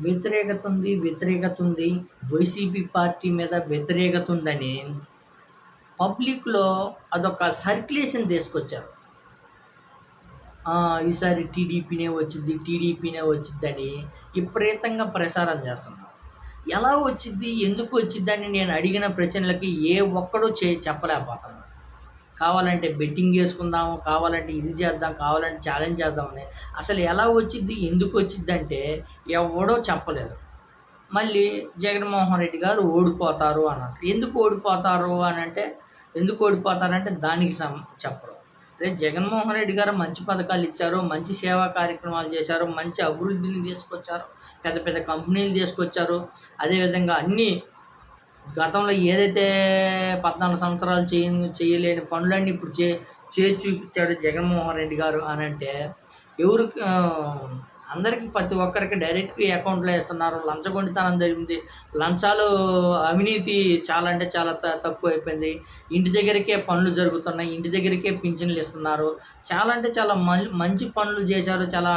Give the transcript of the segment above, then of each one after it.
వ్యతిరేకత ఉంది. YCP party మీద వ్యతిరేకత ఉందని పబ్లిక్‌లో అదొక సర్క్యులేషన్ తీసుకొచ్చారు. ఈసారి టీడీపీనే వచ్చిద్దని విపరీతంగా ప్రసారం చేస్తున్నారు. ఎలా వచ్చిద్ది? ఎందుకు వచ్చిద్దని నేను అడిగిన ప్రశ్నలకి ఏ ఒక్కడు చెప్పలేకపోతున్నాడు. కావాలంటే బెట్టింగ్ చేసుకుందాము, కావాలంటే ఇది చేద్దాం, కావాలంటే ఛాలెంజ్ చేద్దామని. అసలు ఎలా వచ్చిద్ది? ఎందుకు వచ్చిద్దంటే ఎవడో చెప్పలేరు. మళ్ళీ జగన్మోహన్ రెడ్డి గారు ఓడిపోతారు అన్నారు. ఎందుకు ఓడిపోతారంటే దానికి చెప్పరు. జగన్మోహన్ రెడ్డి గారు మంచి పథకాలు ఇచ్చారు, మంచి సేవా కార్యక్రమాలు చేశారు, మంచి అభివృద్ధిని తీసుకొచ్చారు, పెద్ద పెద్ద కంపెనీలు తీసుకొచ్చారు. అదేవిధంగా అన్నీ గతంలో ఏదైతే 14 సంవత్సరాలు చేయలేని పనులన్నీ ఇప్పుడు చేసి చూపించాడు జగన్మోహన్ రెడ్డి గారు అనంటే ఎవరికి అందరికీ ప్రతి ఒక్కరికి డైరెక్ట్‌గా అకౌంట్‌లో వేస్తున్నారు. లంచగొండితనం జరిగింది. లంచాలు, అవినీతి చాలా అంటే చాలా తక్కువైపోయింది. ఇంటి దగ్గరికే పనులు జరుగుతున్నాయి. ఇంటి దగ్గరికే పింఛన్లు ఇస్తున్నారు. చాలా అంటే చాలా మంచి పనులు చేశారు. చాలా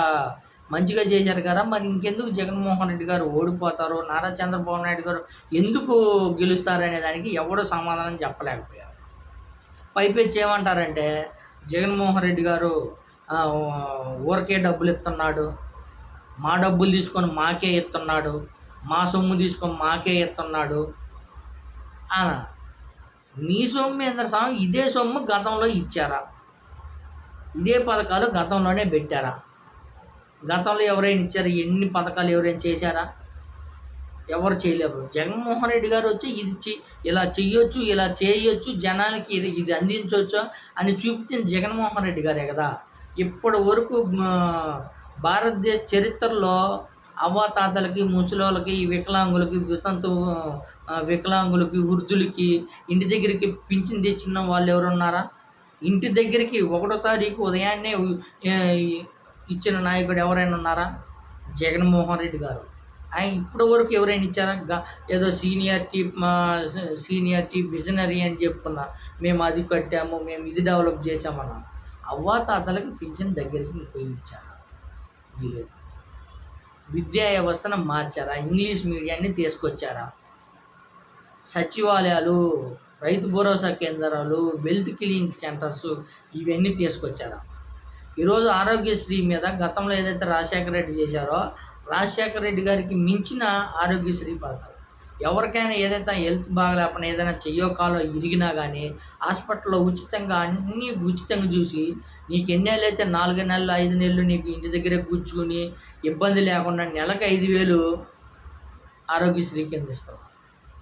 మంచిగా చేశారు కదా! మరి ఇంకెందుకు జగన్మోహన్ రెడ్డి గారు ఓడిపోతారు? నారా చంద్రబాబు నాయుడు గారు ఎందుకు గెలుస్తారనే దానికి ఎవరు సమాధానం చెప్పలేకపోయారు. పైపెచ్చి ఏమంటారంటే జగన్మోహన్ రెడ్డి గారు ఊరికే డబ్బులు ఇస్తున్నాడు. మా డబ్బులు తీసుకొని మాకే ఇస్తున్నాడు. మా సొమ్ము తీసుకొని మాకే ఇస్తున్నాడు. మీ సొమ్ము ఏంద్ర స్వామి? ఇదే సొమ్ము గతంలో ఇచ్చారా? ఇదే పథకాలు గతంలోనే పెట్టారా? గతంలో ఎవరైనా ఇచ్చారు? ఎన్ని పథకాలు ఎవరైనా చేశారా? ఎవరు చేయలేరు. జగన్మోహన్ రెడ్డి గారు వచ్చి ఇలా చెయ్యొచ్చు, ఇలా చేయొచ్చు, జనాలకి ఇది అందించవచ్చు అని చూపించిన జగన్మోహన్ రెడ్డి గారే కదా! ఇప్పటి వరకు భారతదేశ చరిత్రలో అవ్వాతాతలకి, ముసలోళ్ళకి, వికలాంగులకి, వికలాంగులకి, వృద్ధులకి ఇంటి దగ్గరికి పింఛన్ తెచ్చిన వాళ్ళు ఎవరున్నారా? ఇంటి దగ్గరికి 1వ తారీఖు ఉదయాన్నే ఇచ్చిన నాయకుడు ఎవరైనా ఉన్నారా? జగన్మోహన్ రెడ్డి గారు. ఇప్పటి వరకు ఎవరైనా ఇచ్చారా? ఏదో సీనియారిటీ విజనరీ అని చెప్పుకున్నారు. మేము అది కట్టాము, మేము ఇది డెవలప్ చేశామన్నాం. అవ్వాతాతలకి పింఛన్ దగ్గరికి పోయి ఇచ్చారా? వీలేదు. విద్యా వ్యవస్థను మార్చారా? ఇంగ్లీష్ మీడియాన్ని తీసుకొచ్చారా? సచివాలయాలు, రైతు భరోసా కేంద్రాలు, వెల్త్ క్లినిక్ సెంటర్స్ ఇవన్నీ తీసుకొచ్చారా? ఈరోజు ఆరోగ్యశ్రీ మీద గతంలో ఏదైతే రాజశేఖర రెడ్డి చేశారో, రాజశేఖర రెడ్డి గారికి మించిన ఆరోగ్యశ్రీ పథకాలు. ఎవరికైనా ఏదైతే హెల్త్ బాగలేకపోయినా, ఏదైనా చెయ్యో కాలో ఇరిగినా కానీ హాస్పిటల్లో అన్నీ ఉచితంగా చూసి నీకు ఎన్నేళ్ళు అయితే 4 నెలలు 5 నెలలు నీకు ఇంటి దగ్గరే కూర్చుని ఇబ్బంది లేకుండా నెలకు 5,000 ఆరోగ్యశ్రీ కింద ఇస్తారు.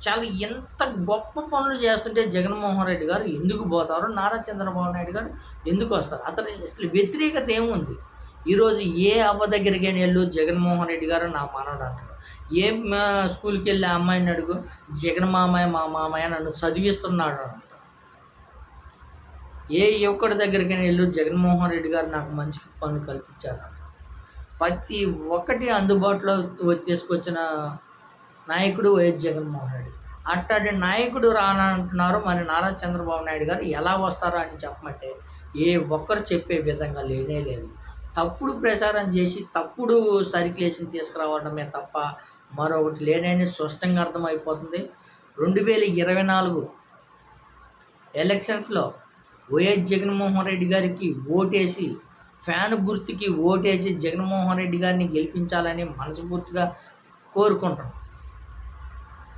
చాలా ఎంత గొప్ప పనులు చేస్తుంటే జగన్మోహన్ రెడ్డి గారు ఎందుకు పోతారు? నారా చంద్రబాబు నాయుడు గారు ఎందుకు వస్తారు? అసలు వ్యతిరేకత ఏముంది? ఈరోజు ఏ అవ్వ దగ్గరికైనా వెళ్ళు, జగన్మోహన్ రెడ్డి గారు నా మనవడు అంటాడు. ఏ స్కూల్కి వెళ్ళి ఆ అమ్మాయిని అడుగు, జగన్ మామయ్య మా మామయ్య నన్ను చదివిస్తున్నాడు అంటాడు. ఏ ఒక్కడి దగ్గరికైనా వెళ్ళు, జగన్మోహన్ రెడ్డి గారు నాకు మంచి పనులు కల్పించారు. ప్రతి ఒక్కటి అందుబాటులో తీసుకొచ్చిన నాయకుడు వైఎస్ జగన్మోహన్ రెడ్డి. అట్లాంటి నాయకుడు రానంటున్నారు. మరి నారా చంద్రబాబు నాయుడు గారు ఎలా వస్తారో అని చెప్పమంటే ఏ ఒక్కరు చెప్పే విధంగా లేదు. తప్పుడు ప్రచారం చేసి తప్పుడు సర్క్యులేషన్ తీసుకురావడమే తప్ప మరొకటి లేదని స్పష్టంగా అర్థమైపోతుంది. 2024 ఎలక్షన్స్లో వైఎస్ జగన్మోహన్ రెడ్డి గారికి ఓటేసి, ఫ్యాన్ గుర్తుకి ఓటేసి జగన్మోహన్ రెడ్డి గారిని గెలిపించాలని మనస్ఫూర్తిగా కోరుకుంటున్నాం.